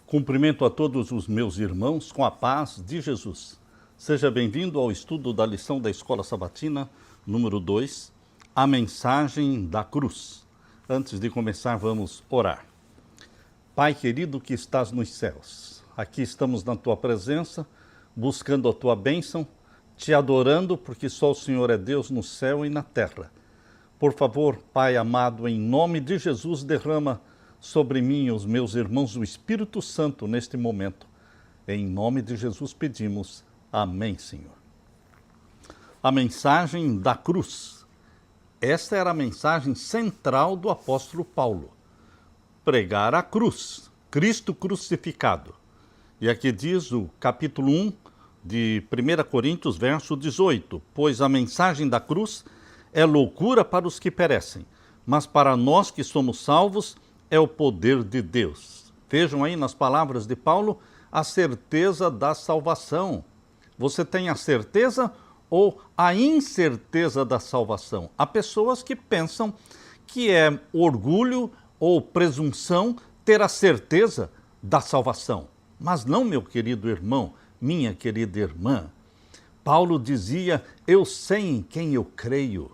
Cumprimento a todos os meus irmãos com a paz de Jesus. Seja bem-vindo ao estudo da lição da Escola Sabatina, número 2, a mensagem da cruz. Antes de começar, vamos orar. Pai querido que estás nos céus, aqui estamos na Tua presença, buscando a Tua bênção, Te adorando porque só o Senhor é Deus no céu e na terra. Por favor, Pai amado, em nome de Jesus, derrama sobre mim e os meus irmãos o Espírito Santo neste momento. Em nome de Jesus pedimos. Amém, Senhor. A mensagem da cruz. Esta era a mensagem central do apóstolo Paulo. Pregar a cruz, Cristo crucificado. E aqui diz o capítulo 1 de 1 Coríntios, verso 18. Pois a mensagem da cruz é loucura para os que perecem, mas para nós que somos salvos, é o poder de Deus. Vejam aí nas palavras de Paulo a certeza da salvação. Você tem a certeza ou a incerteza da salvação? Há pessoas que pensam que é orgulho ou presunção ter a certeza da salvação. Mas não, meu querido irmão, minha querida irmã. Paulo dizia, eu sei em quem eu creio.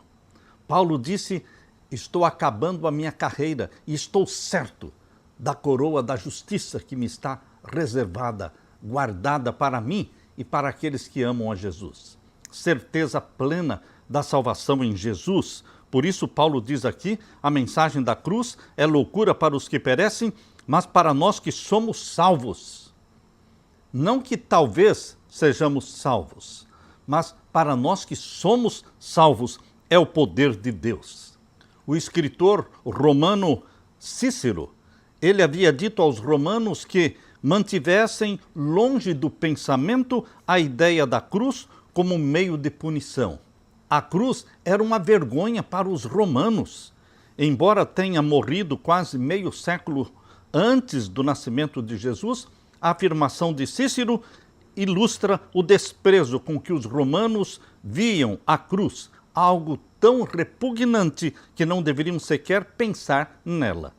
Paulo disse, estou acabando a minha carreira e estou certo da coroa da justiça que me está reservada, guardada para mim e para aqueles que amam a Jesus. Certeza plena da salvação em Jesus. Por isso Paulo diz aqui, a mensagem da cruz é loucura para os que perecem, mas para nós que somos salvos. Não que talvez sejamos salvos, mas para nós que somos salvos é o poder de Deus. O escritor romano Cícero, ele havia dito aos romanos que mantivessem longe do pensamento a ideia da cruz como meio de punição. A cruz era uma vergonha para os romanos. Embora tenha morrido quase meio século antes do nascimento de Jesus, a afirmação de Cícero ilustra o desprezo com que os romanos viam a cruz, algo tão repugnante que não deveriam sequer pensar nela.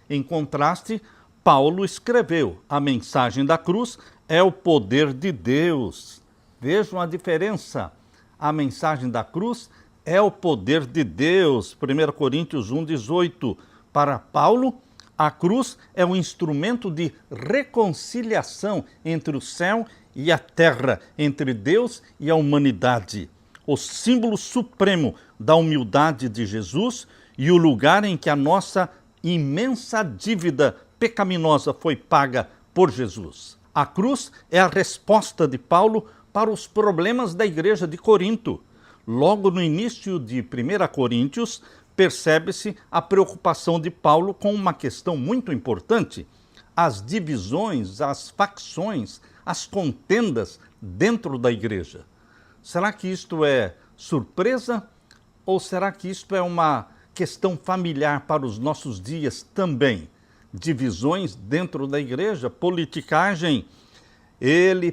Em contraste, Paulo escreveu, a mensagem da cruz é o poder de Deus. Vejam a diferença. A mensagem da cruz é o poder de Deus. 1 Coríntios 1,18. Para Paulo, a cruz é um instrumento de reconciliação entre o céu e a terra, entre Deus e a humanidade. O símbolo supremo da humildade de Jesus e o lugar em que a nossa imensa dívida pecaminosa foi paga por Jesus. A cruz é a resposta de Paulo para os problemas da igreja de Corinto. Logo no início de 1 Coríntios, percebe-se a preocupação de Paulo com uma questão muito importante: as divisões, as facções, as contendas dentro da igreja. Será que isto é surpresa ou será que isto é uma questão familiar para os nossos dias também? Divisões dentro da igreja, politicagem.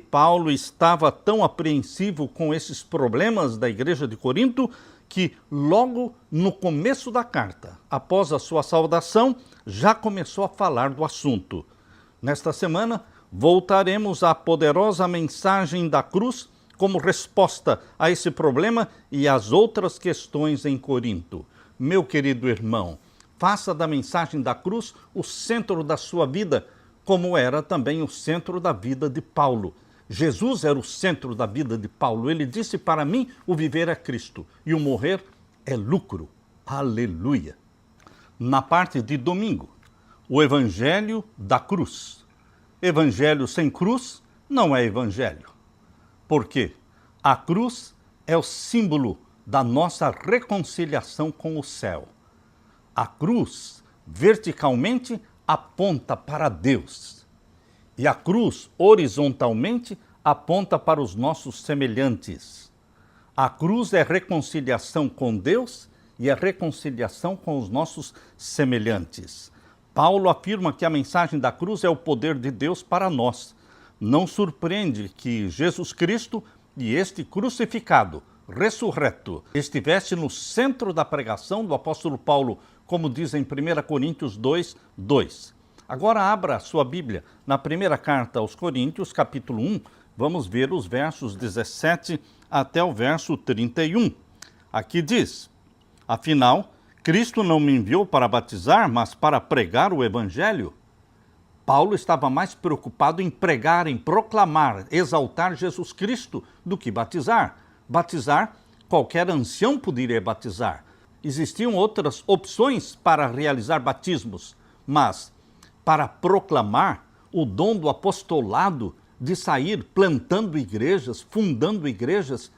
Paulo, estava tão apreensivo com esses problemas da igreja de Corinto que logo no começo da carta, após a sua saudação, já começou a falar do assunto. Nesta semana, voltaremos à poderosa mensagem da cruz como resposta a esse problema e às outras questões em Corinto. Meu querido irmão, faça da mensagem da cruz o centro da sua vida, como era também o centro da vida de Paulo. Jesus era o centro da vida de Paulo. Ele disse, para mim, o viver é Cristo e o morrer é lucro. Aleluia! Na parte de domingo, o evangelho da cruz. Evangelho sem cruz não é evangelho. Por quê? A cruz é o símbolo da nossa reconciliação com o céu. A cruz, verticalmente, aponta para Deus. E a cruz, horizontalmente, aponta para os nossos semelhantes. A cruz é reconciliação com Deus e é reconciliação com os nossos semelhantes. Paulo afirma que a mensagem da cruz é o poder de Deus para nós. Não surpreende que Jesus Cristo e este crucificado, ressurreto, estivesse no centro da pregação do apóstolo Paulo, como diz em 1 Coríntios 2:2. Agora abra a sua Bíblia na primeira carta aos Coríntios, capítulo 1, vamos ver os versos 17 até o verso 31. Aqui diz: afinal, Cristo não me enviou para batizar, mas para pregar o Evangelho. Paulo estava mais preocupado em pregar, em proclamar, exaltar Jesus Cristo do que batizar. Batizar, qualquer ancião poderia batizar. Existiam outras opções para realizar batismos, mas para proclamar o dom do apostolado, de sair plantando igrejas, fundando igrejas,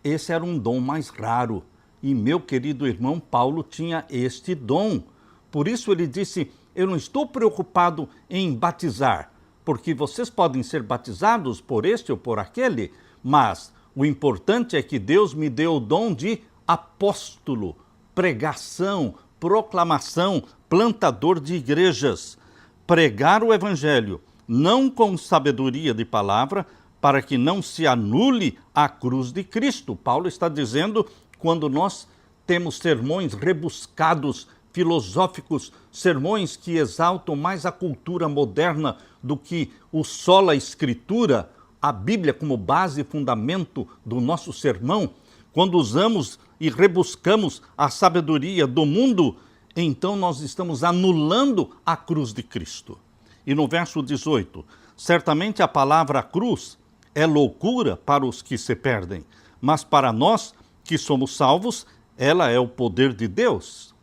esse era um dom mais raro. E meu querido irmão Paulo tinha este dom. Por isso ele disse: eu não estou preocupado em batizar, porque vocês podem ser batizados por este ou por aquele, mas o importante é que Deus me deu o dom de apóstolo, pregação, proclamação, plantador de igrejas. Pregar o Evangelho, não com sabedoria de palavra, para que não se anule a cruz de Cristo. Paulo está dizendo, quando nós temos sermões rebuscados, filosóficos, sermões que exaltam mais a cultura moderna do que o sola escritura, a Bíblia como base e fundamento do nosso sermão, quando usamos e rebuscamos a sabedoria do mundo, então nós estamos anulando a cruz de Cristo. E no verso 18, certamente a palavra cruz é loucura para os que se perdem, mas para nós que somos salvos, ela é o poder de Deus.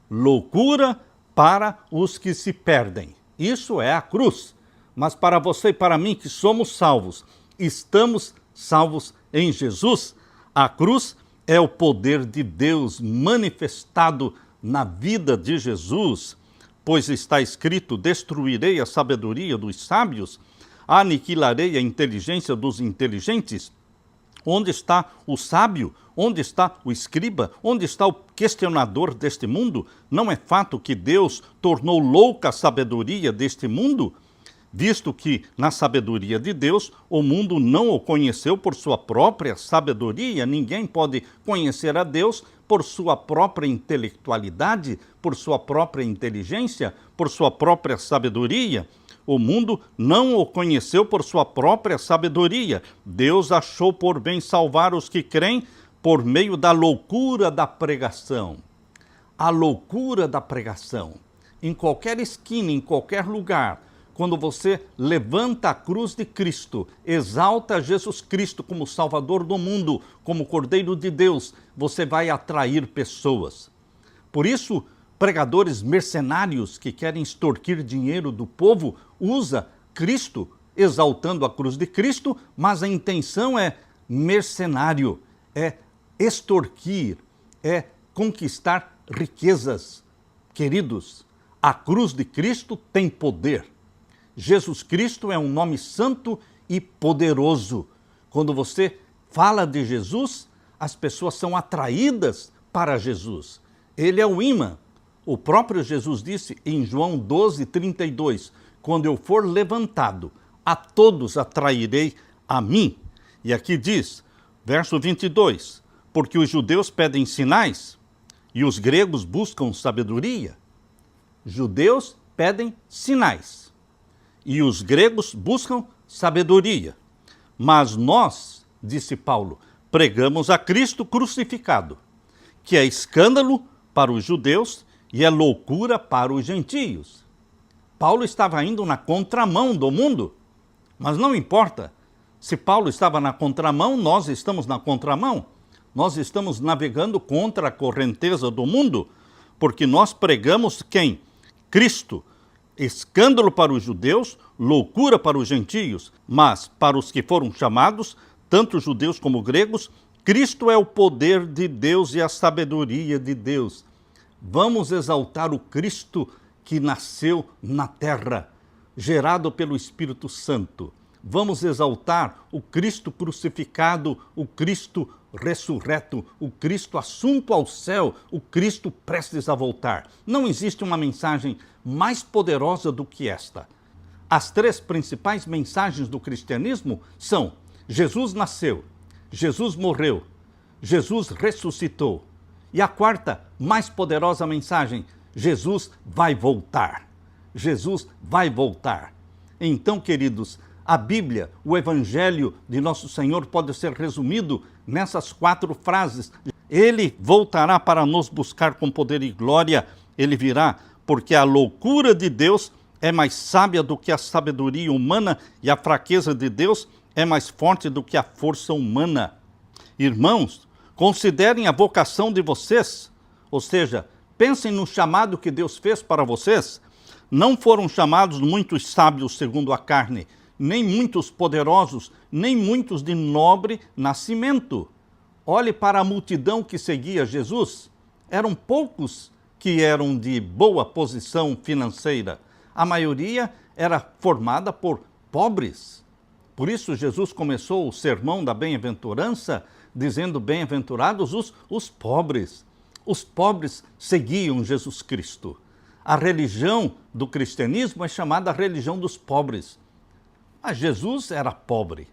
Loucura para os que se perdem. Isso é a cruz. Mas para você e para mim que somos salvos, estamos salvos em Jesus, a cruz é o poder de Deus manifestado na vida de Jesus, pois está escrito: destruirei a sabedoria dos sábios, aniquilarei a inteligência dos inteligentes. Onde está o sábio? Onde está o escriba? Onde está o questionador deste mundo? Não é fato que Deus tornou louca a sabedoria deste mundo? Visto que, na sabedoria de Deus, o mundo não o conheceu por sua própria sabedoria. Ninguém pode conhecer a Deus por sua própria intelectualidade, por sua própria inteligência, por sua própria sabedoria. O mundo não o conheceu por sua própria sabedoria. Deus achou por bem salvar os que creem por meio da loucura da pregação. A loucura da pregação. Em qualquer esquina, em qualquer lugar, quando você levanta a cruz de Cristo, exalta Jesus Cristo como Salvador do mundo, como Cordeiro de Deus, você vai atrair pessoas. Por isso, pregadores mercenários que querem extorquir dinheiro do povo, usa Cristo, exaltando a cruz de Cristo, mas a intenção é mercenário, é extorquir, é conquistar riquezas. Queridos, a cruz de Cristo tem poder. Jesus Cristo é um nome santo e poderoso. Quando você fala de Jesus, as pessoas são atraídas para Jesus. Ele é o imã. O próprio Jesus disse em João 12:32, quando eu for levantado, a todos atrairei a mim. E aqui diz, verso 22, porque os judeus pedem sinais e os gregos buscam sabedoria. Judeus pedem sinais e os gregos buscam sabedoria. Mas nós, disse Paulo, pregamos a Cristo crucificado, que é escândalo para os judeus e é loucura para os gentios. Paulo estava indo na contramão do mundo, mas não importa. Se Paulo estava na contramão, nós estamos na contramão. Nós estamos navegando contra a correnteza do mundo, porque nós pregamos quem? Cristo. Escândalo para os judeus, loucura para os gentios, mas para os que foram chamados, tanto judeus como gregos, Cristo é o poder de Deus e a sabedoria de Deus. Vamos exaltar o Cristo que nasceu na terra, gerado pelo Espírito Santo. Vamos exaltar o Cristo crucificado, o Cristo ressurreto, o Cristo assunto ao céu, o Cristo prestes a voltar. Não existe uma mensagem mais poderosa do que esta. As três principais mensagens do cristianismo são: Jesus nasceu, Jesus morreu, Jesus ressuscitou. E a quarta, mais poderosa mensagem: Jesus vai voltar. Jesus vai voltar. Então, queridos, a Bíblia, o Evangelho de nosso Senhor pode ser resumido nessas 4 frases. Ele voltará para nos buscar com poder e glória. Ele virá porque a loucura de Deus é mais sábia do que a sabedoria humana e a fraqueza de Deus é mais forte do que a força humana. Irmãos, considerem a vocação de vocês, ou seja, pensem no chamado que Deus fez para vocês. Não foram chamados muitos sábios segundo a carne, nem muitos poderosos, nem muitos de nobre nascimento. Olhe para a multidão que seguia Jesus. Eram poucos que eram de boa posição financeira. A maioria era formada por pobres. Por isso Jesus começou o sermão da bem-aventurança dizendo: bem-aventurados os pobres. Os pobres seguiam Jesus Cristo. A religião do cristianismo é chamada a religião dos pobres. Mas Jesus era pobre.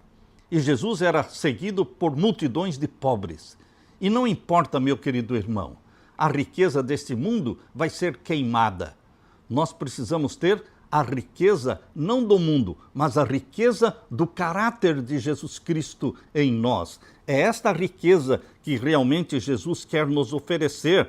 E Jesus era seguido por multidões de pobres. E não importa, meu querido irmão, a riqueza deste mundo vai ser queimada. Nós precisamos ter a riqueza não do mundo, mas a riqueza do caráter de Jesus Cristo em nós. É esta riqueza que realmente Jesus quer nos oferecer.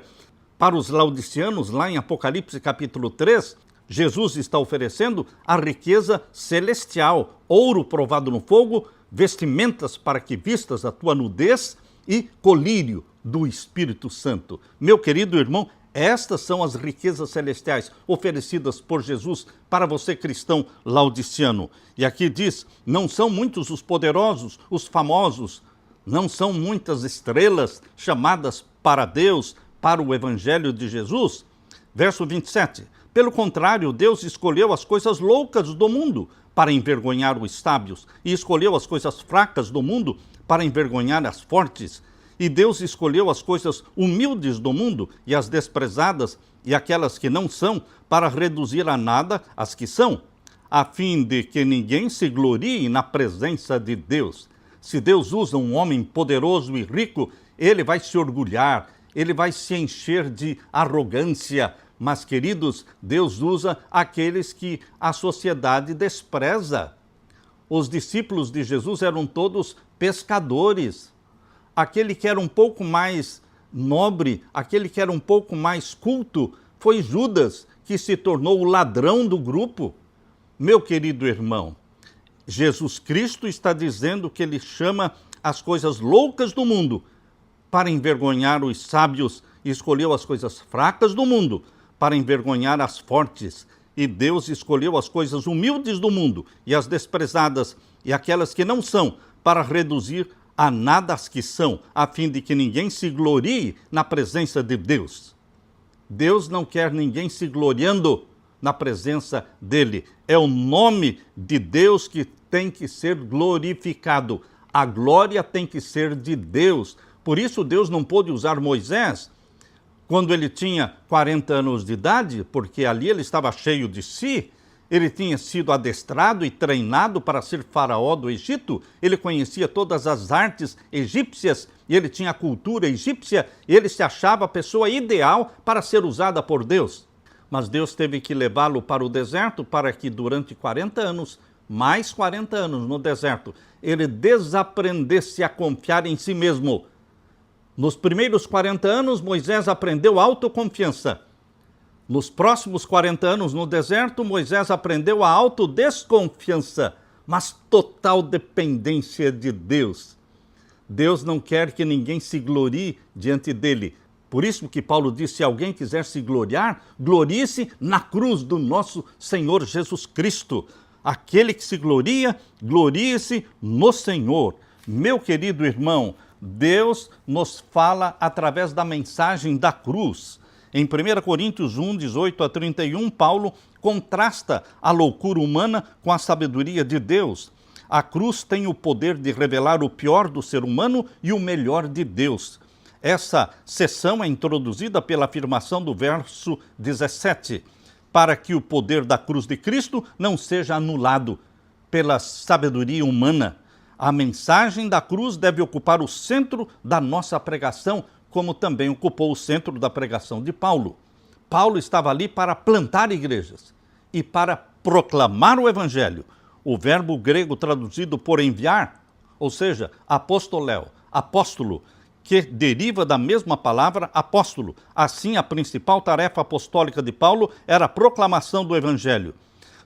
Para os laodiceanos, lá em Apocalipse capítulo 3, Jesus está oferecendo a riqueza celestial, ouro provado no fogo, vestimentas para que vistas a tua nudez e colírio do Espírito Santo. Meu querido irmão, estas são as riquezas celestiais oferecidas por Jesus para você, cristão laodiceano. E aqui diz: não são muitos os poderosos, os famosos, não são muitas estrelas chamadas para Deus, para o Evangelho de Jesus. Verso 27. Pelo contrário, Deus escolheu as coisas loucas do mundo para envergonhar os sábios, e escolheu as coisas fracas do mundo para envergonhar as fortes. E Deus escolheu as coisas humildes do mundo e as desprezadas e aquelas que não são, para reduzir a nada as que são, a fim de que ninguém se glorie na presença de Deus. Se Deus usa um homem poderoso e rico, ele vai se orgulhar, ele vai se encher de arrogância. Mas, queridos, Deus usa aqueles que a sociedade despreza. Os discípulos de Jesus eram todos pescadores. Aquele que era um pouco mais nobre, aquele que era um pouco mais culto, foi Judas, que se tornou o ladrão do grupo. Meu querido irmão, Jesus Cristo está dizendo que ele chama as coisas loucas do mundo para envergonhar os sábios e escolheu as coisas fracas do mundo para envergonhar as fortes. E Deus escolheu as coisas humildes do mundo e as desprezadas e aquelas que não são, para reduzir a nada as que são, a fim de que ninguém se glorie na presença de Deus. Deus não quer ninguém se gloriando na presença dele. É o nome de Deus que tem que ser glorificado. A glória tem que ser de Deus. Por isso Deus não pôde usar Moisés quando ele tinha 40 anos de idade, porque ali ele estava cheio de si. Ele tinha sido adestrado e treinado para ser faraó do Egito. Ele conhecia todas as artes egípcias e ele tinha a cultura egípcia. E ele se achava a pessoa ideal para ser usada por Deus. Mas Deus teve que levá-lo para o deserto para que durante 40 anos, mais 40 anos no deserto, ele desaprendesse a confiar em si mesmo. Nos primeiros 40 anos, Moisés aprendeu autoconfiança. Nos próximos 40 anos no deserto, Moisés aprendeu a autodesconfiança, mas total dependência de Deus. Deus não quer que ninguém se glorie diante dele. Por isso que Paulo disse: se alguém quiser se gloriar, glorie-se na cruz do nosso Senhor Jesus Cristo. Aquele que se gloria, glorie-se no Senhor. Meu querido irmão, Deus nos fala através da mensagem da cruz. Em 1 Coríntios 1, 18 a 31, Paulo contrasta a loucura humana com a sabedoria de Deus. A cruz tem o poder de revelar o pior do ser humano e o melhor de Deus. Essa seção é introduzida pela afirmação do verso 17, para que o poder da cruz de Cristo não seja anulado pela sabedoria humana. A mensagem da cruz deve ocupar o centro da nossa pregação, como também ocupou o centro da pregação de Paulo. Paulo estava ali para plantar igrejas. e para proclamar o evangelho. O verbo grego traduzido por enviar, ou seja, apostoléu, apóstolo, que deriva da mesma palavra apóstolo. Assim, a principal tarefa apostólica de Paulo era a proclamação do evangelho.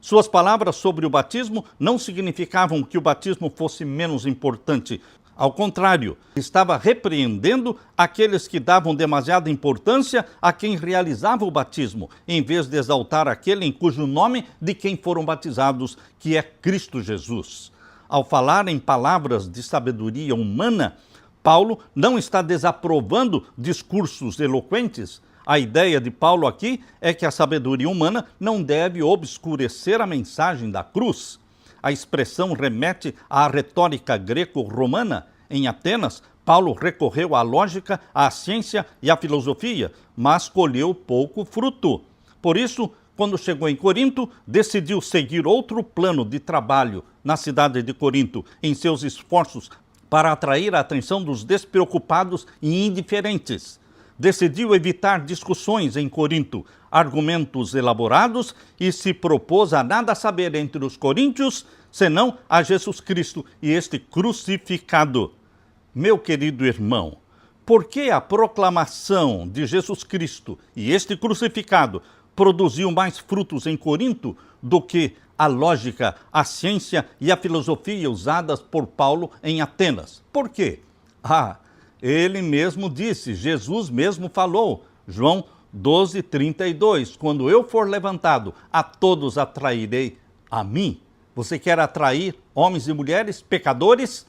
Suas palavras sobre o batismo não significavam que o batismo fosse menos importante. Ao contrário, estava repreendendo aqueles que davam demasiada importância a quem realizava o batismo, em vez de exaltar aquele em cujo nome de quem foram batizados, que é Cristo Jesus. Ao falar em palavras de sabedoria humana, Paulo não está desaprovando discursos eloquentes. A ideia de Paulo aqui é que a sabedoria humana não deve obscurecer a mensagem da cruz. A expressão remete à retórica greco-romana. Em Atenas, Paulo recorreu à lógica, à ciência e à filosofia, mas colheu pouco fruto. Por isso, quando chegou em Corinto, decidiu seguir outro plano de trabalho na cidade de Corinto, em seus esforços para atrair a atenção dos despreocupados e indiferentes. Decidiu evitar discussões em Corinto, argumentos elaborados, e se propôs a nada saber entre os coríntios, senão a Jesus Cristo e este crucificado. Meu querido irmão, por que a proclamação de Jesus Cristo e este crucificado produziu mais frutos em Corinto do que a lógica, a ciência e a filosofia usadas por Paulo em Atenas? Por quê? Ele mesmo disse, Jesus mesmo falou, João 12:32, quando eu for levantado, a todos atrairei a mim. Você quer atrair homens e mulheres pecadores?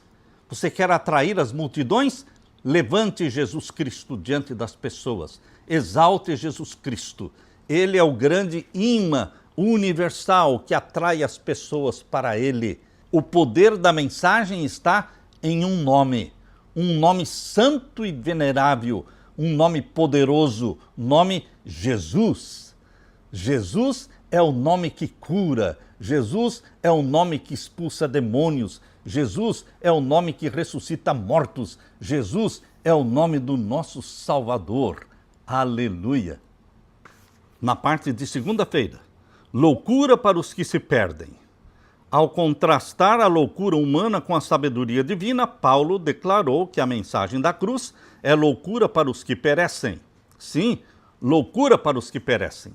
Você quer atrair as multidões? Levante Jesus Cristo diante das pessoas. Exalte Jesus Cristo. Ele é o grande imã universal que atrai as pessoas para ele. O poder da mensagem está em um nome santo e venerável, um nome poderoso, nome Jesus. Jesus é o nome que cura, Jesus é o nome que expulsa demônios, Jesus é o nome que ressuscita mortos, Jesus é o nome do nosso Salvador. Aleluia! Na parte de segunda-feira, loucura para os que se perdem. Ao contrastar a loucura humana com a sabedoria divina, Paulo declarou que a mensagem da cruz é loucura para os que perecem. Sim, loucura para os que perecem.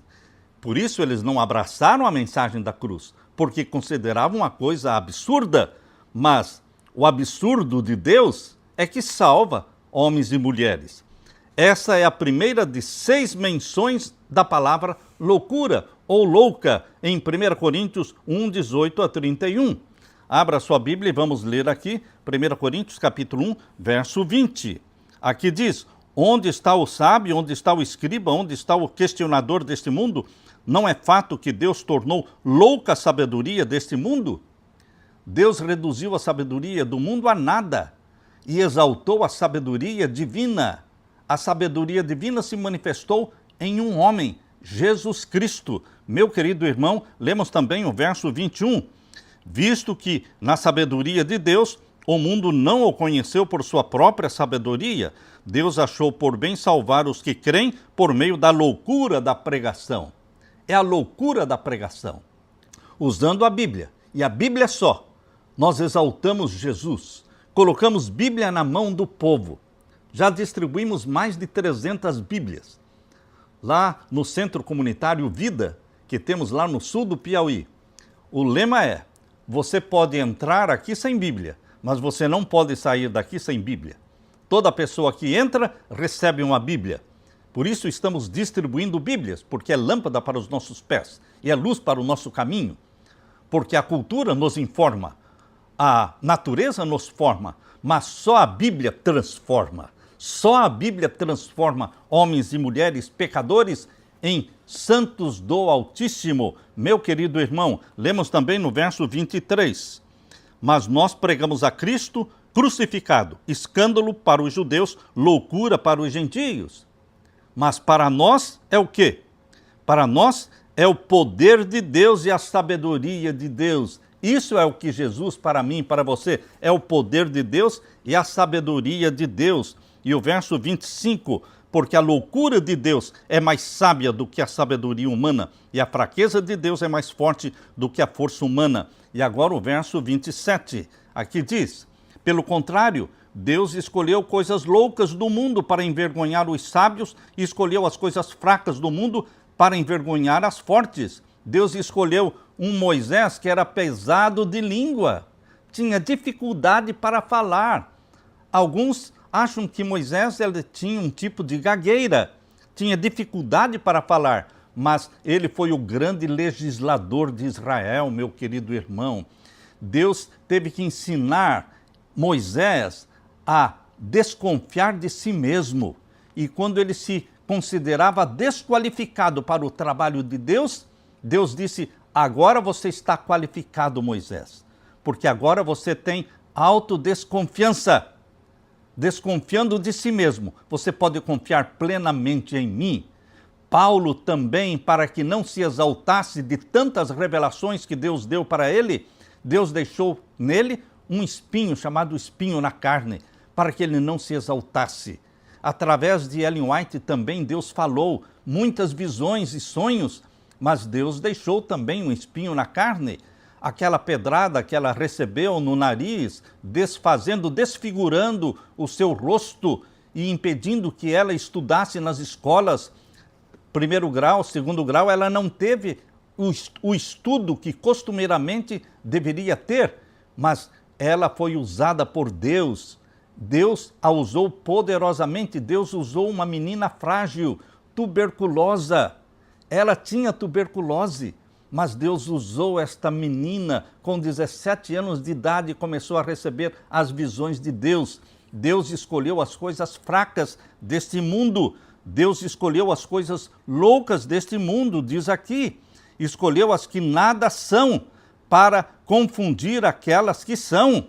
Por isso eles não abraçaram a mensagem da cruz, porque consideravam a coisa absurda. Mas o absurdo de Deus é que salva homens e mulheres. Essa é a primeira de 6 menções da palavra loucura ou louca em 1 Coríntios 1:18-31. Abra sua Bíblia e vamos ler aqui 1 Coríntios capítulo 1, verso 20. Aqui diz, onde está o sábio, onde está o escriba, onde está o questionador deste mundo? Não é fato que Deus tornou louca a sabedoria deste mundo? Deus reduziu a sabedoria do mundo a nada e exaltou a sabedoria divina. A sabedoria divina se manifestou em um homem, Jesus Cristo. Meu querido irmão, lemos também o verso 21. Visto que, na sabedoria de Deus, o mundo não o conheceu por sua própria sabedoria, Deus achou por bem salvar os que creem por meio da loucura da pregação. É a loucura da pregação. Usando a Bíblia, e a Bíblia só, nós exaltamos Jesus, colocamos Bíblia na mão do povo. Já distribuímos mais de 300 Bíblias. Lá no Centro Comunitário Vida, que temos lá no sul do Piauí, o lema é, você pode entrar aqui sem Bíblia, mas você não pode sair daqui sem Bíblia. Toda pessoa que entra recebe uma Bíblia. Por isso estamos distribuindo Bíblias, porque é lâmpada para os nossos pés e é luz para o nosso caminho. Porque a cultura nos informa, a natureza nos forma, mas só a Bíblia transforma. Só a Bíblia transforma homens e mulheres pecadores em santos do Altíssimo. Meu querido irmão, lemos também no verso 23. Mas nós pregamos a Cristo crucificado, escândalo para os judeus, loucura para os gentios. Mas para nós é o quê? Para nós é o poder de Deus e a sabedoria de Deus. Isso é o que Jesus, para mim e para você, é o poder de Deus e a sabedoria de Deus. E o verso 25, porque a loucura de Deus é mais sábia do que a sabedoria humana, e a fraqueza de Deus é mais forte do que a força humana. E agora o verso 27, aqui diz: pelo contrário, Deus escolheu coisas loucas do mundo para envergonhar os sábios, e escolheu as coisas fracas do mundo para envergonhar as fortes. Deus escolheu um Moisés que era pesado de língua, tinha dificuldade para falar. Alguns acham que Moisés ele tinha um tipo de gagueira, tinha dificuldade para falar, mas ele foi o grande legislador de Israel, meu querido irmão. Deus teve que ensinar Moisés a desconfiar de si mesmo. E quando ele se considerava desqualificado para o trabalho de Deus, Deus disse: agora você está qualificado, Moisés, porque agora você tem autodesconfiança. Desconfiando de si mesmo, você pode confiar plenamente em mim. Paulo também, para que não se exaltasse de tantas revelações que Deus deu para ele, Deus deixou nele um espinho chamado espinho na carne, para que ele não se exaltasse. Através de Ellen White também Deus falou muitas visões e sonhos, mas Deus deixou também um espinho na carne. Aquela pedrada que ela recebeu no nariz, desfigurando o seu rosto e impedindo que ela estudasse nas escolas, primeiro grau, segundo grau, ela não teve o estudo que costumeiramente deveria ter, mas ela foi usada por Deus. Deus a usou poderosamente. Deus usou uma menina frágil, tuberculosa. Ela tinha tuberculose, mas Deus usou esta menina com 17 anos de idade e começou a receber as visões de Deus. Deus escolheu as coisas fracas deste mundo. Deus escolheu as coisas loucas deste mundo, diz aqui. Escolheu as que nada são, para confundir aquelas que são,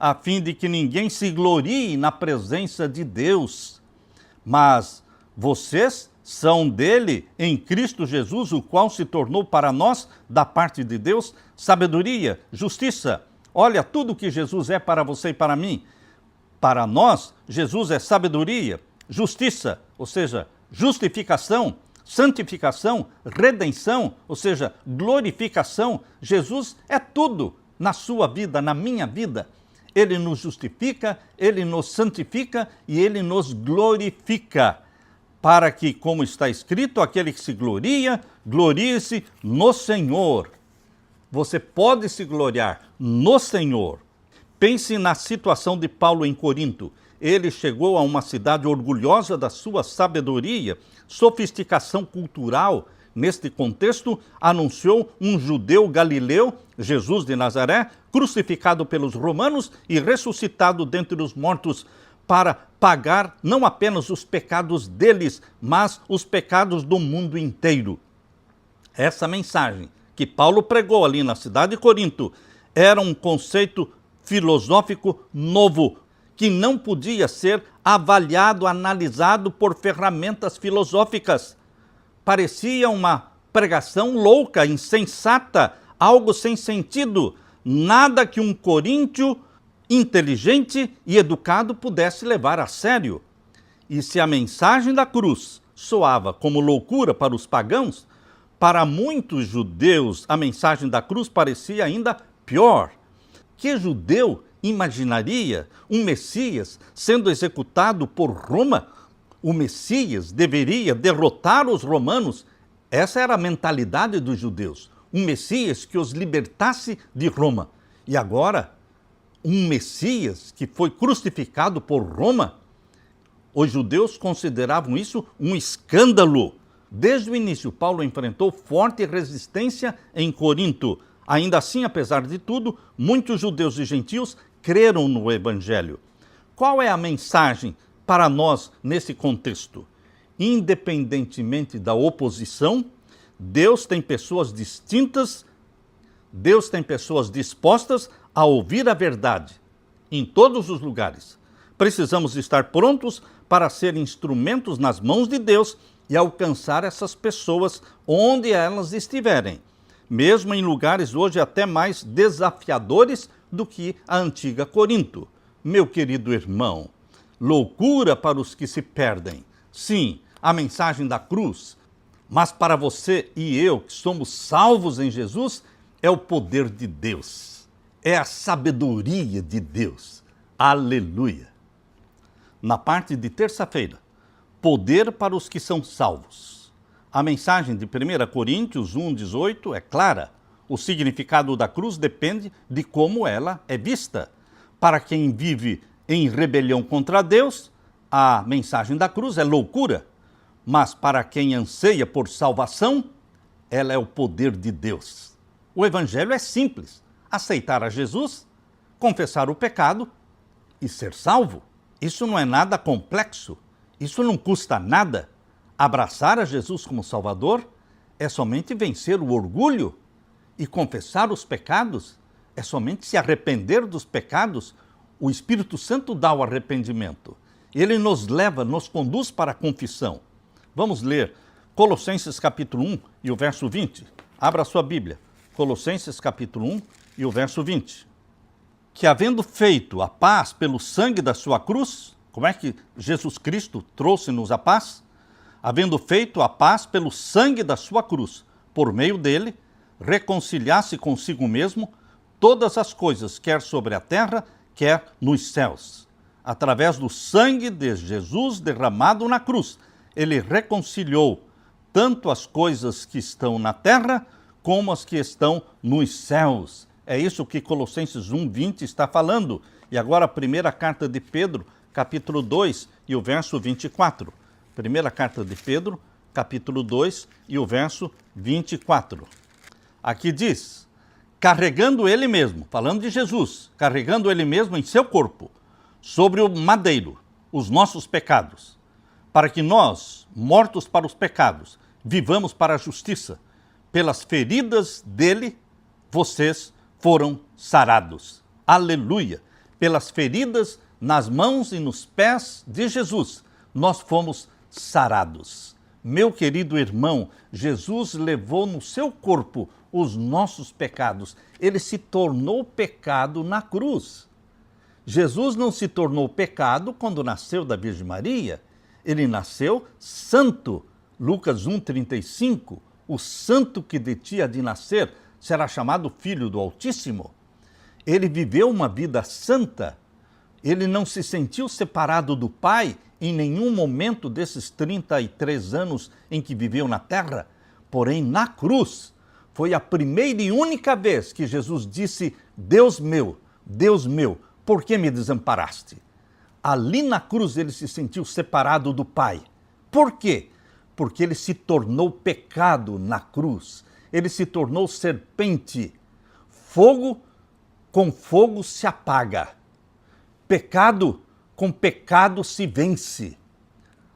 a fim de que ninguém se glorie na presença de Deus. Mas vocês são dele em Cristo Jesus, o qual se tornou para nós, da parte de Deus, sabedoria, justiça. Olha tudo que Jesus é para você e para mim. Para nós, Jesus é sabedoria, justiça, ou seja, justificação, santificação, redenção, ou seja, glorificação. Jesus é tudo na sua vida, na minha vida. Ele nos justifica, ele nos santifica e ele nos glorifica. Para que, como está escrito, aquele que se gloria, glorie-se no Senhor. Você pode se gloriar no Senhor. Pense na situação de Paulo em Corinto. Ele chegou a uma cidade orgulhosa da sua sabedoria, sofisticação cultural. Neste contexto, anunciou um judeu galileu, Jesus de Nazaré, crucificado pelos romanos e ressuscitado dentre os mortos, para pagar não apenas os pecados deles, mas os pecados do mundo inteiro. Essa mensagem que Paulo pregou ali na cidade de Corinto era um conceito filosófico novo, que não podia ser avaliado, analisado por ferramentas filosóficas. Parecia uma pregação louca, insensata, algo sem sentido, nada que um coríntio inteligente e educado pudesse levar a sério. E se a mensagem da cruz soava como loucura para os pagãos, para muitos judeus a mensagem da cruz parecia ainda pior. Que judeu imaginaria um Messias sendo executado por Roma? O Messias deveria derrotar os romanos. Essa era a mentalidade dos judeus. Um Messias que os libertasse de Roma. E agora, um Messias que foi crucificado por Roma? Os judeus consideravam isso um escândalo. Desde o início, Paulo enfrentou forte resistência em Corinto. Ainda assim, apesar de tudo, muitos judeus e gentios creram no Evangelho. Qual é a mensagem para nós nesse contexto? Independentemente da oposição, Deus tem pessoas distintas, Deus tem pessoas dispostas a ouvir a verdade em todos os lugares. Precisamos estar prontos para ser instrumentos nas mãos de Deus e alcançar essas pessoas onde elas estiverem, mesmo em lugares hoje até mais desafiadores do que a antiga Corinto. Meu querido irmão, loucura para os que se perdem, Sim, a mensagem da cruz. Mas para você e eu, que somos salvos em Jesus, é o poder de Deus. É a sabedoria de Deus. Aleluia! Na parte de terça-feira, poder para os que são salvos. A mensagem de 1 Coríntios 1,18 é clara. O significado da cruz depende de como ela é vista. Para quem vive em rebelião contra Deus, a mensagem da cruz é loucura. Mas para quem anseia por salvação, ela é o poder de Deus. O evangelho é simples. Aceitar a Jesus, confessar o pecado e ser salvo. Isso não é nada complexo. Isso não custa nada. Abraçar a Jesus como Salvador é somente vencer o orgulho e confessar os pecados, é somente se arrepender dos pecados. O Espírito Santo dá o arrependimento. Ele nos leva, nos conduz para a confissão. Vamos ler Colossenses capítulo 1 e o verso 20. Abra a sua Bíblia. Colossenses capítulo 1 e o verso 20. Que havendo feito a paz pelo sangue da sua cruz, como é que Jesus Cristo trouxe-nos a paz? Havendo feito a paz pelo sangue da sua cruz, por meio dele, reconciliasse consigo mesmo todas as coisas, quer sobre a terra, quer nos céus. Através do sangue de Jesus derramado na cruz, ele reconciliou tanto as coisas que estão na terra, como as que estão nos céus. É isso que Colossenses 1:20 está falando. E agora a primeira carta de Pedro, capítulo 2 e o verso 24. Primeira carta de Pedro, capítulo 2 e o verso 24. Aqui diz, carregando ele mesmo, falando de Jesus, carregando ele mesmo em seu corpo, sobre o madeiro, os nossos pecados, para que nós, mortos para os pecados, vivamos para a justiça. Pelas feridas dele, vocês foram sarados. Aleluia! Pelas feridas nas mãos e nos pés de Jesus, nós fomos sarados. Meu querido irmão, Jesus levou no seu corpo os nossos pecados. Ele se tornou pecado na cruz. Jesus não se tornou pecado quando nasceu da Virgem Maria. Ele nasceu santo. Lucas 1,35. O santo que de ti há de nascer será chamado Filho do Altíssimo. Ele viveu uma vida santa. Ele não se sentiu separado do Pai em nenhum momento desses 33 anos em que viveu na terra. Porém, na cruz, foi a primeira e única vez que Jesus disse, Deus meu, por que me desamparaste? Ali na cruz ele se sentiu separado do Pai. Por quê? Porque ele se tornou pecado na cruz. Ele se tornou serpente. Fogo com fogo se apaga. Pecado com pecado se vence.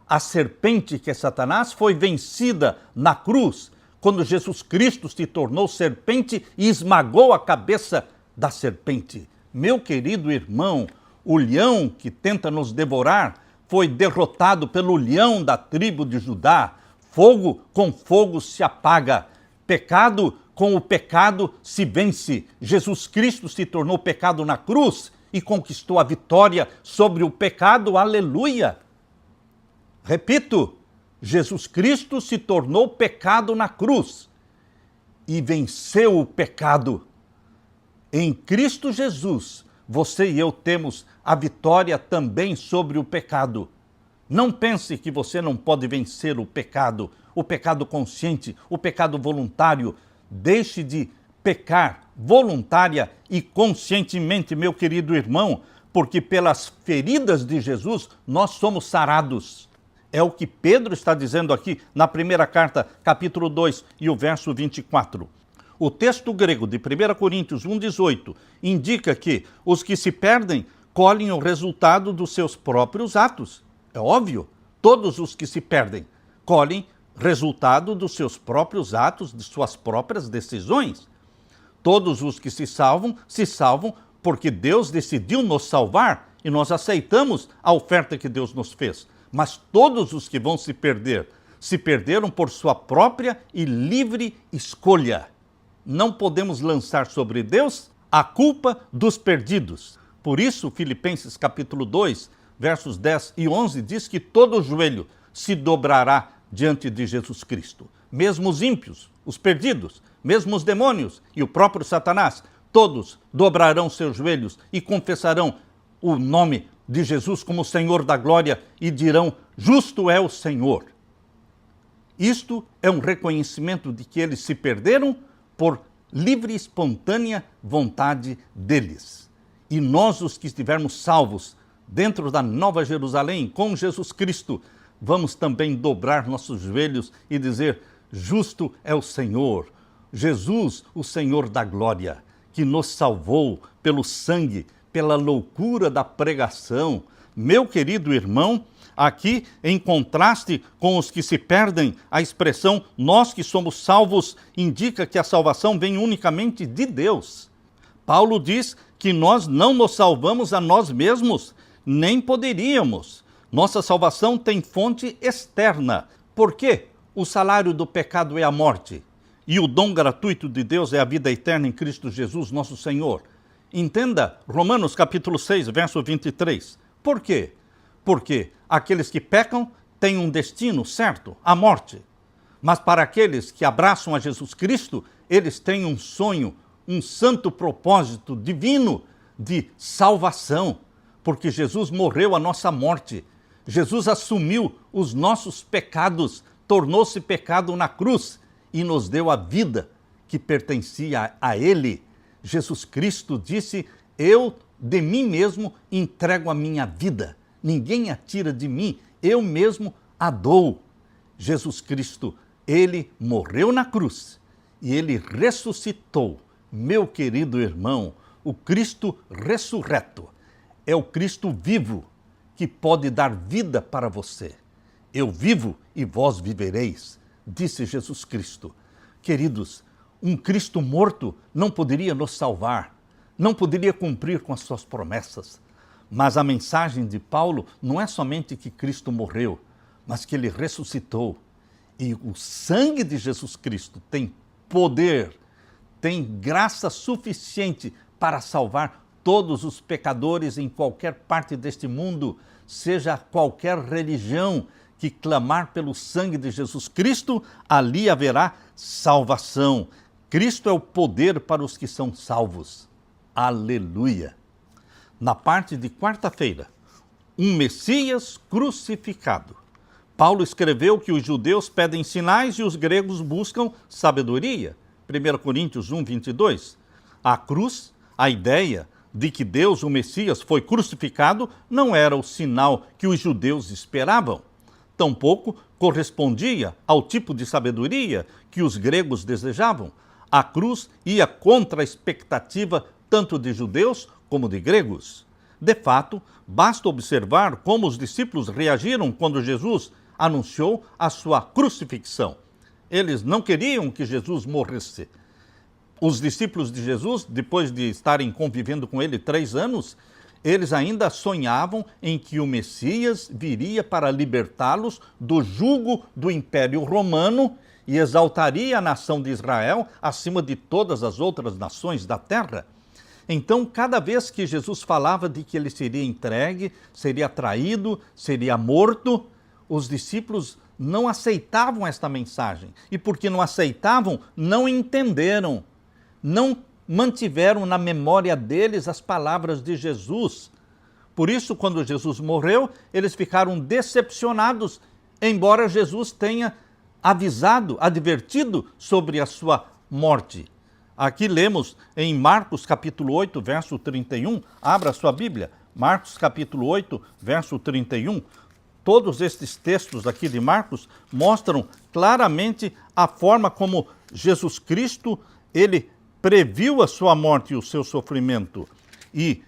A serpente, que é Satanás, foi vencida na cruz, quando Jesus Cristo se tornou serpente e esmagou a cabeça da serpente. Meu querido irmão, o leão que tenta nos devorar foi derrotado pelo leão da tribo de Judá. Fogo com fogo se apaga. Pecado com o pecado se vence. Jesus Cristo se tornou pecado na cruz e conquistou a vitória sobre o pecado. Aleluia! Repito, Jesus Cristo se tornou pecado na cruz e venceu o pecado. Em Cristo Jesus, você e eu temos a vitória também sobre o pecado. Não pense que você não pode vencer o pecado consciente, o pecado voluntário. Deixe de pecar voluntária e conscientemente, meu querido irmão, porque pelas feridas de Jesus nós somos sarados. É o que Pedro está dizendo aqui na primeira carta, capítulo 2 e o verso 24. O texto grego de 1 Coríntios 1,18 indica que os que se perdem colhem o resultado dos seus próprios atos. É óbvio, todos os que se perdem colhem resultado dos seus próprios atos, de suas próprias decisões. Todos os que se salvam porque Deus decidiu nos salvar e nós aceitamos a oferta que Deus nos fez. Mas todos os que vão se perderam por sua própria e livre escolha. Não podemos lançar sobre Deus a culpa dos perdidos. Por isso, Filipenses capítulo 2, versos 10 e 11 diz que todo joelho se dobrará diante de Jesus Cristo. Mesmo os ímpios, os perdidos, mesmo os demônios e o próprio Satanás, todos dobrarão seus joelhos e confessarão o nome de Jesus como Senhor da glória e dirão: justo é o Senhor. Isto é um reconhecimento de que eles se perderam por livre e espontânea vontade deles. E nós, os que estivermos salvos dentro da Nova Jerusalém com Jesus Cristo, vamos também dobrar nossos joelhos e dizer: justo é o Senhor, Jesus, o Senhor da glória, que nos salvou pelo sangue, pela loucura da pregação. Meu querido irmão, aqui, em contraste com os que se perdem, a expressão nós que somos salvos indica que a salvação vem unicamente de Deus. Paulo diz que nós não nos salvamos a nós mesmos, nem poderíamos. Nossa salvação tem fonte externa. Por quê? O salário do pecado é a morte, e o dom gratuito de Deus é a vida eterna em Cristo Jesus, nosso Senhor. Entenda Romanos capítulo 6, verso 23. Por quê? Porque aqueles que pecam têm um destino certo, a morte. Mas para aqueles que abraçam a Jesus Cristo, eles têm um sonho, um santo propósito divino de salvação, porque Jesus morreu a nossa morte. Jesus assumiu os nossos pecados, tornou-se pecado na cruz e nos deu a vida que pertencia a Ele. Jesus Cristo disse: eu de mim mesmo entrego a minha vida. Ninguém a tira de mim, eu mesmo a dou. Jesus Cristo, Ele morreu na cruz e Ele ressuscitou. Meu querido irmão, o Cristo ressurreto é o Cristo vivo que pode dar vida para você. Eu vivo e vós vivereis, disse Jesus Cristo. Queridos, um Cristo morto não poderia nos salvar, não poderia cumprir com as suas promessas. Mas a mensagem de Paulo não é somente que Cristo morreu, mas que Ele ressuscitou. E o sangue de Jesus Cristo tem poder, tem graça suficiente para salvar todos os pecadores em qualquer parte deste mundo, seja qualquer religião que clamar pelo sangue de Jesus Cristo, ali haverá salvação. Cristo é o poder para os que são salvos. Aleluia! Na parte de quarta-feira, um Messias crucificado. Paulo escreveu que os judeus pedem sinais e os gregos buscam sabedoria. 1 Coríntios 1, 22. A cruz, a ideia de que Deus, o Messias, foi crucificado, não era o sinal que os judeus esperavam. Tampouco correspondia ao tipo de sabedoria que os gregos desejavam. A cruz ia contra a expectativa tanto de judeus como de gregos. De fato, basta observar como os discípulos reagiram quando Jesus anunciou a sua crucifixão. Eles não queriam que Jesus morresse. Os discípulos de Jesus, depois de estarem convivendo com ele 3 anos, eles ainda sonhavam em que o Messias viria para libertá-los do jugo do Império Romano e exaltaria a nação de Israel acima de todas as outras nações da terra. Então, cada vez que Jesus falava de que ele seria entregue, seria traído, seria morto, os discípulos não aceitavam esta mensagem. E porque não aceitavam, não entenderam, não mantiveram na memória deles as palavras de Jesus. Por isso, quando Jesus morreu, eles ficaram decepcionados, embora Jesus tenha avisado, advertido sobre a sua morte. Aqui lemos em Marcos capítulo 8, verso 31, abra sua Bíblia, Marcos capítulo 8, verso 31. Todos estes textos aqui de Marcos mostram claramente a forma como Jesus Cristo, ele previu a sua morte e o seu sofrimento e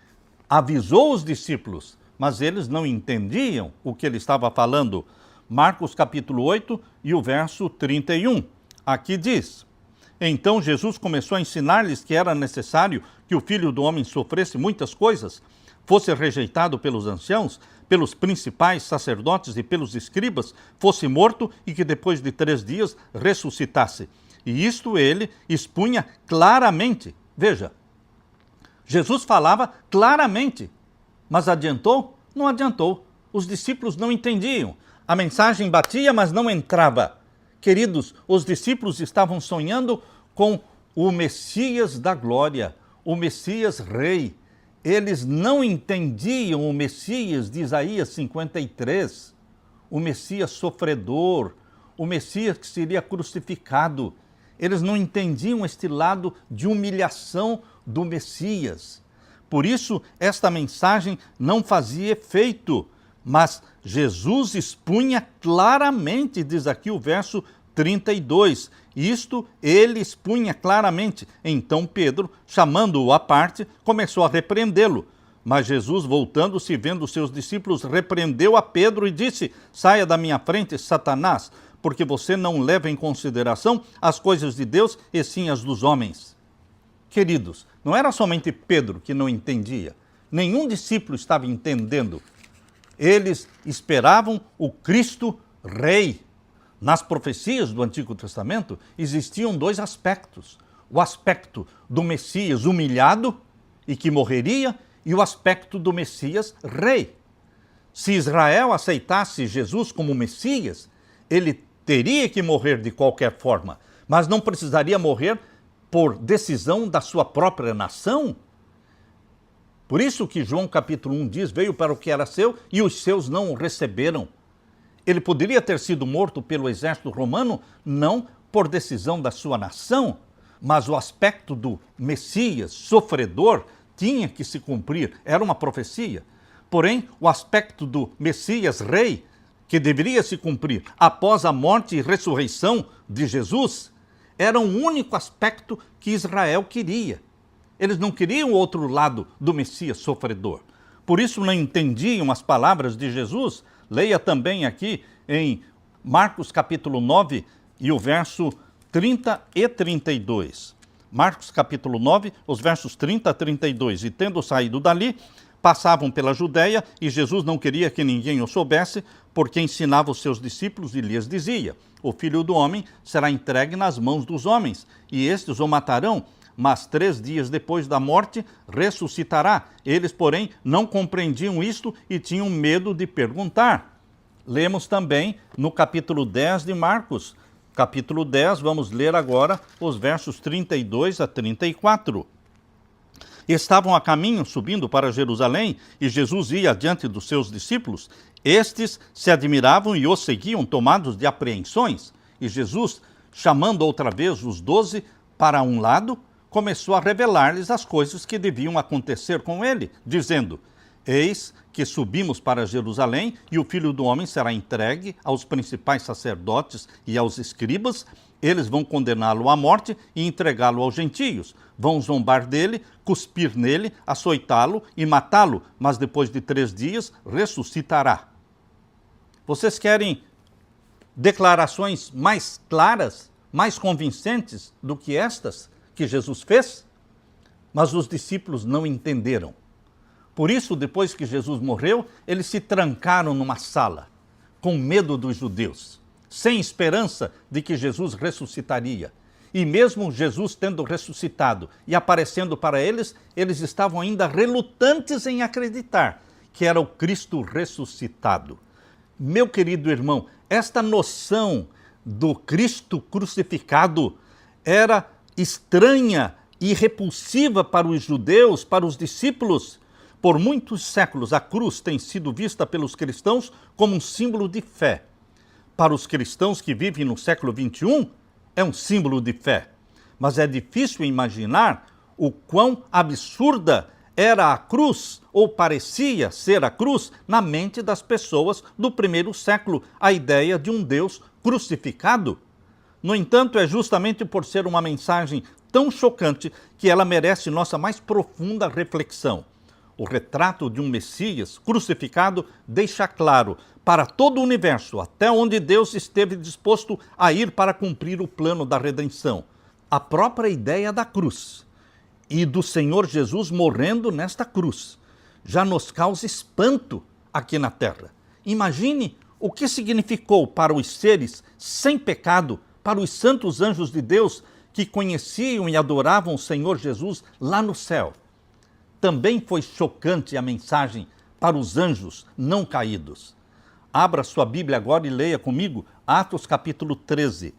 avisou os discípulos, mas eles não entendiam o que ele estava falando. Marcos capítulo 8 e o verso 31. Aqui diz: então Jesus começou a ensinar-lhes que era necessário que o Filho do Homem sofresse muitas coisas, fosse rejeitado pelos anciãos, pelos principais sacerdotes e pelos escribas, fosse morto e que depois de 3 dias ressuscitasse. E isto ele expunha claramente. Veja, Jesus falava claramente, mas adiantou? Não adiantou. Os discípulos não entendiam. A mensagem batia, mas não entrava. Queridos, os discípulos estavam sonhando com o Messias da glória, o Messias rei. Eles não entendiam o Messias de Isaías 53, o Messias sofredor, o Messias que seria crucificado. Eles não entendiam este lado de humilhação do Messias. Por isso, esta mensagem não fazia efeito, mas Jesus expunha claramente, diz aqui o verso 32, isto ele expunha claramente. Então Pedro, chamando-o à parte, começou a repreendê-lo. Mas Jesus, voltando-se, vendo seus discípulos, repreendeu a Pedro e disse: saia da minha frente, Satanás, porque você não leva em consideração as coisas de Deus, e sim as dos homens. Queridos, não era somente Pedro que não entendia, nenhum discípulo estava entendendo. Eles esperavam o Cristo Rei. Nas profecias do Antigo Testamento existiam dois aspectos: o aspecto do Messias humilhado e que morreria, e o aspecto do Messias Rei. Se Israel aceitasse Jesus como Messias, ele teria que morrer de qualquer forma, mas não precisaria morrer por decisão da sua própria nação. Por isso que João capítulo 1 diz: veio para o que era seu e os seus não o receberam. Ele poderia ter sido morto pelo exército romano, não por decisão da sua nação, mas o aspecto do Messias sofredor tinha que se cumprir, era uma profecia. Porém, o aspecto do Messias rei, que deveria se cumprir após a morte e ressurreição de Jesus, era o único aspecto que Israel queria. Eles não queriam o outro lado do Messias sofredor. Por isso não entendiam as palavras de Jesus. Leia também aqui em Marcos capítulo 9 e o verso 30 e 32. Marcos capítulo 9, os versos 30 a 32. E tendo saído dali, passavam pela Judéia, e Jesus não queria que ninguém o soubesse, porque ensinava os seus discípulos e lhes dizia: o Filho do Homem será entregue nas mãos dos homens, e estes o matarão, mas 3 dias depois da morte ressuscitará. Eles, porém, não compreendiam isto e tinham medo de perguntar. Lemos também no capítulo 10 de Marcos. Capítulo 10, vamos ler agora os versos 32 a 34. Estavam a caminho, subindo para Jerusalém, e Jesus ia adiante dos seus discípulos. Estes se admiravam e o seguiam, tomados de apreensões. E Jesus, chamando outra vez os 12 para um lado, começou a revelar-lhes as coisas que deviam acontecer com ele, dizendo: eis que subimos para Jerusalém, e o Filho do Homem será entregue aos principais sacerdotes e aos escribas. Eles vão condená-lo à morte e entregá-lo aos gentios. Vão zombar dele, cuspir nele, açoitá-lo e matá-lo, mas depois de 3 dias ressuscitará. Vocês querem declarações mais claras, mais convincentes do que estas que Jesus fez? Mas os discípulos não entenderam. Por isso, depois que Jesus morreu, eles se trancaram numa sala, com medo dos judeus, sem esperança de que Jesus ressuscitaria. E mesmo Jesus tendo ressuscitado e aparecendo para eles, eles estavam ainda relutantes em acreditar que era o Cristo ressuscitado. Meu querido irmão, esta noção do Cristo crucificado era estranha e repulsiva para os judeus, para os discípulos. Por muitos séculos, a cruz tem sido vista pelos cristãos como um símbolo de fé. Para os cristãos que vivem no século XXI, é um símbolo de fé. Mas é difícil imaginar o quão absurda era a cruz, ou parecia ser a cruz, na mente das pessoas do primeiro século, a ideia de um Deus crucificado. No entanto, é justamente por ser uma mensagem tão chocante que ela merece nossa mais profunda reflexão. O retrato de um Messias crucificado deixa claro para todo o universo até onde Deus esteve disposto a ir para cumprir o plano da redenção. A própria ideia da cruz e do Senhor Jesus morrendo nesta cruz já nos causa espanto aqui na terra. Imagine o que significou para os seres sem pecado, para os santos anjos de Deus que conheciam e adoravam o Senhor Jesus lá no céu. Também foi chocante a mensagem para os anjos não caídos. Abra sua Bíblia agora e leia comigo Atos capítulo 13.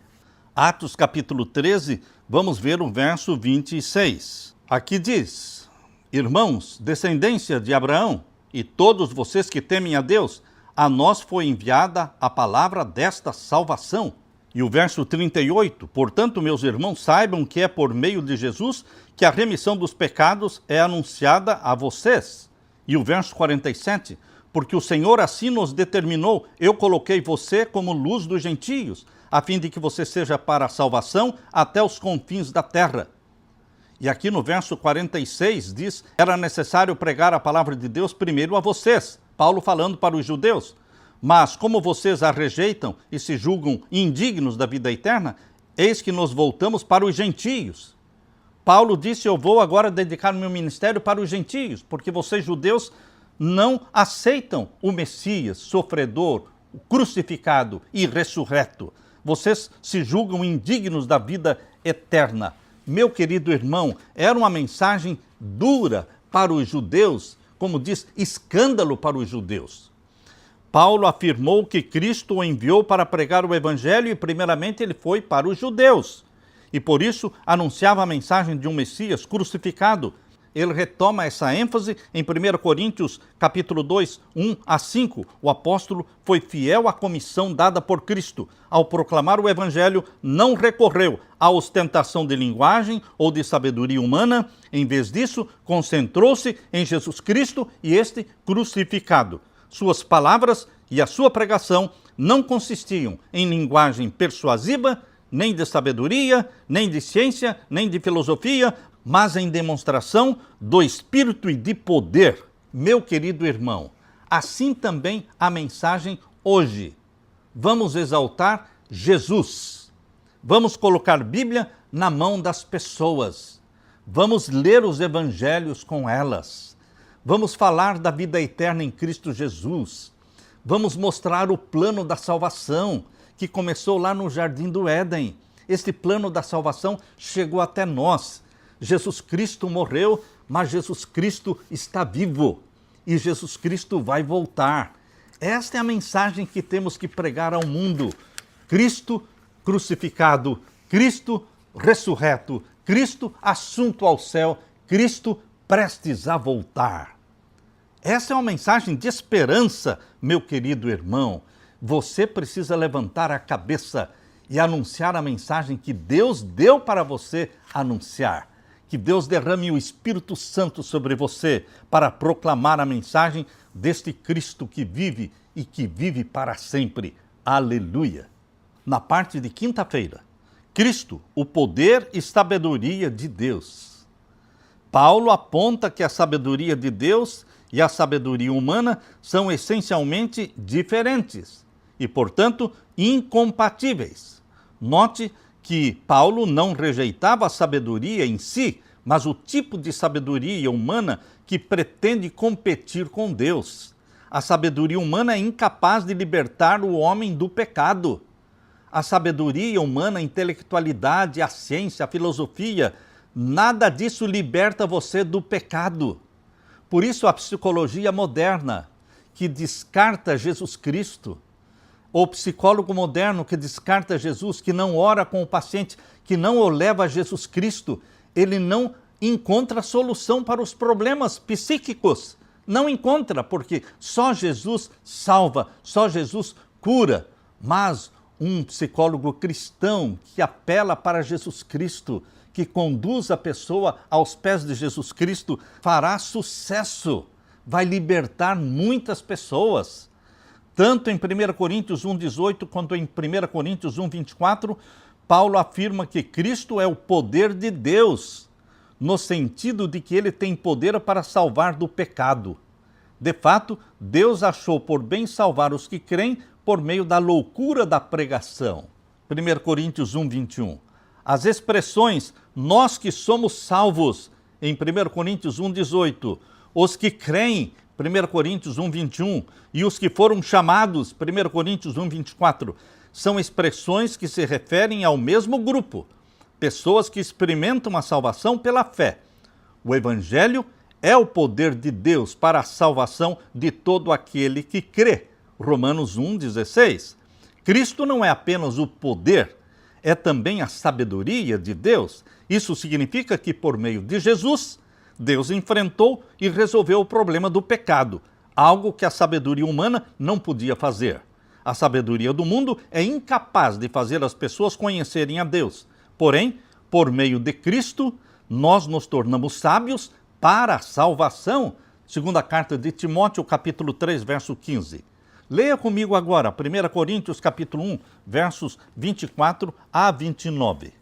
Atos capítulo 13, vamos ver o verso 26. Aqui diz: Irmãos, descendência de Abraão, e todos vocês que temem a Deus, a nós foi enviada a palavra desta salvação. E o verso 38, portanto, meus irmãos, saibam que é por meio de Jesus que a remissão dos pecados é anunciada a vocês. E o verso 47, porque o Senhor assim nos determinou, eu coloquei você como luz dos gentios, a fim de que você seja para a salvação até os confins da terra. E aqui no verso 46 diz, era necessário pregar a palavra de Deus primeiro a vocês, Paulo falando para os judeus. Mas como vocês a rejeitam e se julgam indignos da vida eterna, eis que nos voltamos para os gentios. Paulo disse, eu vou agora dedicar meu ministério para os gentios, porque vocês judeus não aceitam o Messias, sofredor, crucificado e ressurreto. Vocês se julgam indignos da vida eterna. Meu querido irmão, era uma mensagem dura para os judeus, como diz, escândalo para os judeus. Paulo afirmou que Cristo o enviou para pregar o evangelho e primeiramente ele foi para os judeus. E por isso anunciava a mensagem de um Messias crucificado. Ele retoma essa ênfase em 1 Coríntios capítulo 2, 1 a 5. O apóstolo foi fiel à comissão dada por Cristo. Ao proclamar o evangelho, não recorreu à ostentação de linguagem ou de sabedoria humana. Em vez disso, concentrou-se em Jesus Cristo e este crucificado. Suas palavras e a sua pregação não consistiam em linguagem persuasiva, nem de sabedoria, nem de ciência, nem de filosofia, mas em demonstração do Espírito e de poder. Meu querido irmão, assim também a mensagem hoje. Vamos exaltar Jesus. Vamos colocar Bíblia na mão das pessoas. Vamos ler os evangelhos com elas. Vamos falar da vida eterna em Cristo Jesus. Vamos mostrar o plano da salvação que começou lá no Jardim do Éden. Este plano da salvação chegou até nós. Jesus Cristo morreu, mas Jesus Cristo está vivo e Jesus Cristo vai voltar. Esta é a mensagem que temos que pregar ao mundo. Cristo crucificado, Cristo ressurreto, Cristo assunto ao céu, Cristo prestes a voltar. Essa é uma mensagem de esperança, meu querido irmão. Você precisa levantar a cabeça e anunciar a mensagem que Deus deu para você anunciar. Que Deus derrame o Espírito Santo sobre você para proclamar a mensagem deste Cristo que vive e que vive para sempre. Aleluia! Na parte de quinta-feira, Cristo, o poder e sabedoria de Deus. Paulo aponta que a sabedoria de Deus e a sabedoria humana são essencialmente diferentes e, portanto, incompatíveis. Note que Paulo não rejeitava a sabedoria em si, mas o tipo de sabedoria humana que pretende competir com Deus. A sabedoria humana é incapaz de libertar o homem do pecado. A sabedoria humana, a intelectualidade, a ciência, a filosofia, nada disso liberta você do pecado. Por isso a psicologia moderna, que descarta Jesus Cristo, o psicólogo moderno que descarta Jesus, que não ora com o paciente, que não o leva a Jesus Cristo, ele não encontra solução para os problemas psíquicos. Não encontra, porque só Jesus salva, só Jesus cura. Mas um psicólogo cristão que apela para Jesus Cristo, que conduz a pessoa aos pés de Jesus Cristo, fará sucesso, vai libertar muitas pessoas. Tanto em 1 Coríntios 1,18 quanto em 1 Coríntios 1,24, Paulo afirma que Cristo é o poder de Deus, no sentido de que ele tem poder para salvar do pecado. De fato, Deus achou por bem salvar os que creem por meio da loucura da pregação. 1 Coríntios 1,21. As expressões, nós que somos salvos, em 1 Coríntios 1,18, os que creem, 1 Coríntios 1,21, e os que foram chamados, 1 Coríntios 1,24, são expressões que se referem ao mesmo grupo, pessoas que experimentam a salvação pela fé. O Evangelho é o poder de Deus para a salvação de todo aquele que crê. Romanos 1,16. Cristo não é apenas o poder, é também a sabedoria de Deus. Isso significa que, por meio de Jesus, Deus enfrentou e resolveu o problema do pecado, algo que a sabedoria humana não podia fazer. A sabedoria do mundo é incapaz de fazer as pessoas conhecerem a Deus. Porém, por meio de Cristo, nós nos tornamos sábios para a salvação. Segunda carta de Timóteo, capítulo 3, verso 15. Leia comigo agora, 1 Coríntios, capítulo 1, versos 24 a 29.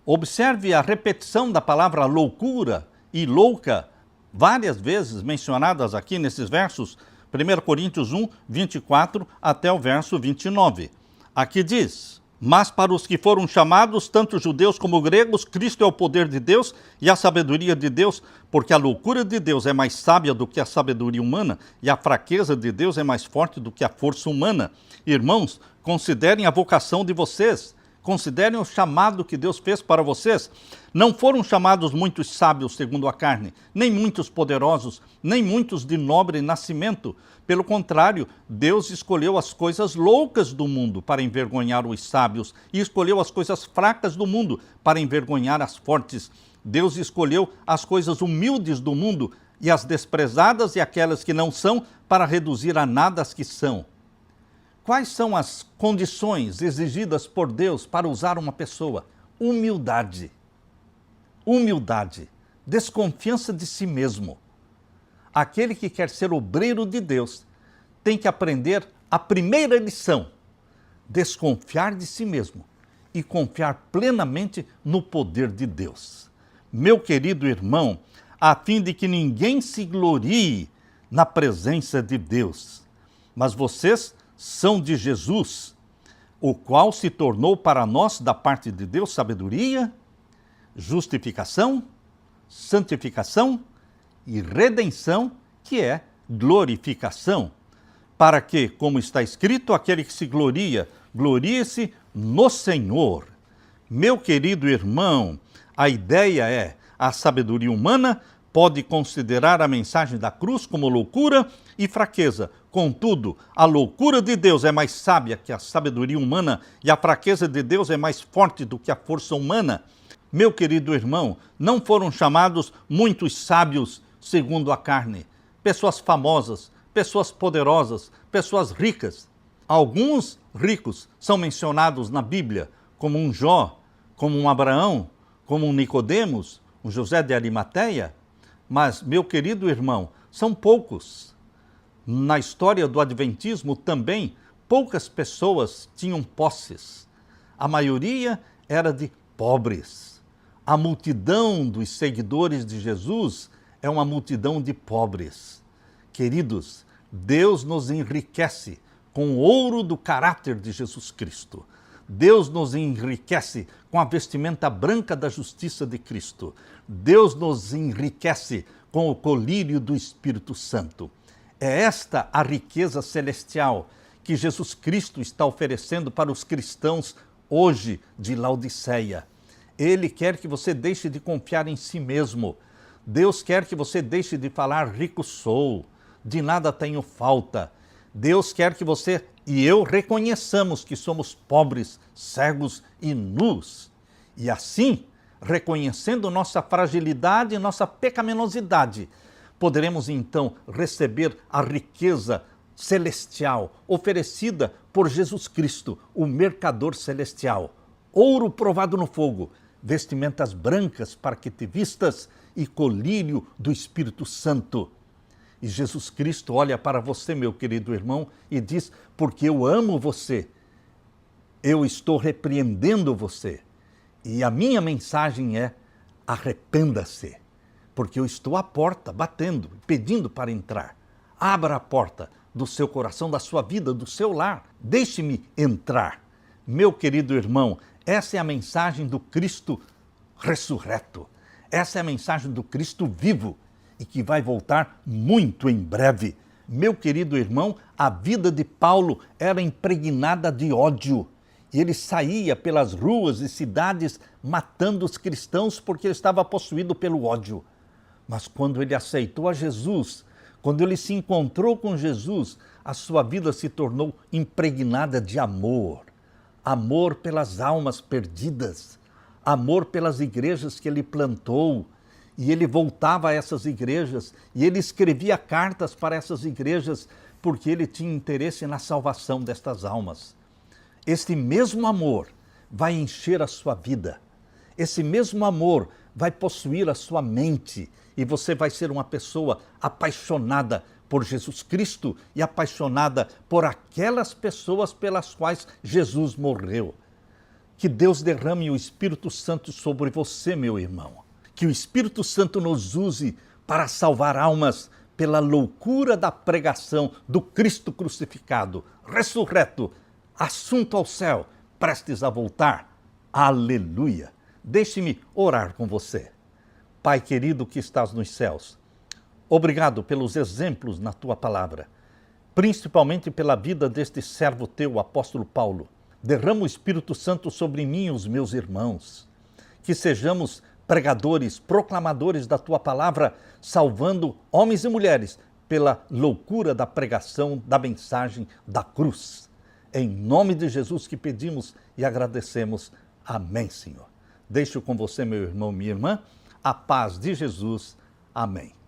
Observe a repetição da palavra loucura e louca, várias vezes mencionadas aqui nesses versos, 1 Coríntios 1, 24 até o verso 29. Aqui diz: mas para os que foram chamados, tanto judeus como gregos, Cristo é o poder de Deus e a sabedoria de Deus, porque a loucura de Deus é mais sábia do que a sabedoria humana e a fraqueza de Deus é mais forte do que a força humana. Irmãos, considerem a vocação de vocês. Considerem o chamado que Deus fez para vocês. Não foram chamados muitos sábios segundo a carne, nem muitos poderosos, nem muitos de nobre nascimento. Pelo contrário, Deus escolheu as coisas loucas do mundo para envergonhar os sábios e escolheu as coisas fracas do mundo para envergonhar as fortes. Deus escolheu as coisas humildes do mundo e as desprezadas e aquelas que não são para reduzir a nada as que são. Quais são as condições exigidas por Deus para usar uma pessoa? Humildade. Humildade. Desconfiança de si mesmo. Aquele que quer ser obreiro de Deus tem que aprender a primeira lição: desconfiar de si mesmo e confiar plenamente no poder de Deus. Meu querido irmão, a fim de que ninguém se glorie na presença de Deus, mas vocês são de Jesus, o qual se tornou para nós da parte de Deus sabedoria, justificação, santificação e redenção, que é glorificação, para que, como está escrito, aquele que se gloria, glorie-se no Senhor. Meu querido irmão, a ideia é: a sabedoria humana pode considerar a mensagem da cruz como loucura e fraqueza. Contudo, a loucura de Deus é mais sábia que a sabedoria humana e a fraqueza de Deus é mais forte do que a força humana. Meu querido irmão, não foram chamados muitos sábios segundo a carne, pessoas famosas, pessoas poderosas, pessoas ricas. Alguns ricos são mencionados na Bíblia, como um Jó, como um Abraão, como um Nicodemos, um José de Arimateia. Mas, meu querido irmão, são poucos. Na história do Adventismo também, poucas pessoas tinham posses. A maioria era de pobres. A multidão dos seguidores de Jesus é uma multidão de pobres. Queridos, Deus nos enriquece com o ouro do caráter de Jesus Cristo. Deus nos enriquece com a vestimenta branca da justiça de Cristo. Deus nos enriquece com o colírio do Espírito Santo. É esta a riqueza celestial que Jesus Cristo está oferecendo para os cristãos hoje de Laodiceia. Ele quer que você deixe de confiar em si mesmo. Deus quer que você deixe de falar rico sou, de nada tenho falta. Deus quer que você e eu reconheçamos que somos pobres, cegos e nus. E assim, reconhecendo nossa fragilidade e nossa pecaminosidade, poderemos então receber a riqueza celestial oferecida por Jesus Cristo, o mercador celestial. Ouro provado no fogo, vestimentas brancas para que te vistas e colírio do Espírito Santo. E Jesus Cristo olha para você, meu querido irmão, e diz: porque eu amo você, eu estou repreendendo você. E a minha mensagem é: arrependa-se, porque eu estou à porta, batendo, pedindo para entrar. Abra a porta do seu coração, da sua vida, do seu lar. Deixe-me entrar. Meu querido irmão, essa é a mensagem do Cristo ressurreto. Essa é a mensagem do Cristo vivo e que vai voltar muito em breve. Meu querido irmão, a vida de Paulo era impregnada de ódio. Ele saía pelas ruas e cidades matando os cristãos porque ele estava possuído pelo ódio. Mas quando ele aceitou a Jesus Quando ele se encontrou com Jesus, a sua vida se tornou impregnada de amor. Amor pelas almas perdidas, amor pelas igrejas que ele plantou. E ele voltava a essas igrejas e ele escrevia cartas para essas igrejas porque ele tinha interesse na salvação destas almas. Este mesmo amor vai encher a sua vida. Esse mesmo amor vai possuir a sua mente e você vai ser uma pessoa apaixonada por Jesus Cristo e apaixonada por aquelas pessoas pelas quais Jesus morreu. Que Deus derrame o Espírito Santo sobre você, meu irmão. Que o Espírito Santo nos use para salvar almas pela loucura da pregação do Cristo crucificado, ressurreto, assunto ao céu, prestes a voltar. Aleluia! Deixe-me orar com você. Pai querido que estás nos céus, obrigado pelos exemplos na tua palavra, principalmente pela vida deste servo teu, o apóstolo Paulo. Derrama o Espírito Santo sobre mim e os meus irmãos. Que sejamos pregadores, proclamadores da tua palavra, salvando homens e mulheres pela loucura da pregação da mensagem da cruz. Em nome de Jesus que pedimos e agradecemos. Amém, Senhor. Deixo com você, meu irmão, minha irmã, a paz de Jesus. Amém.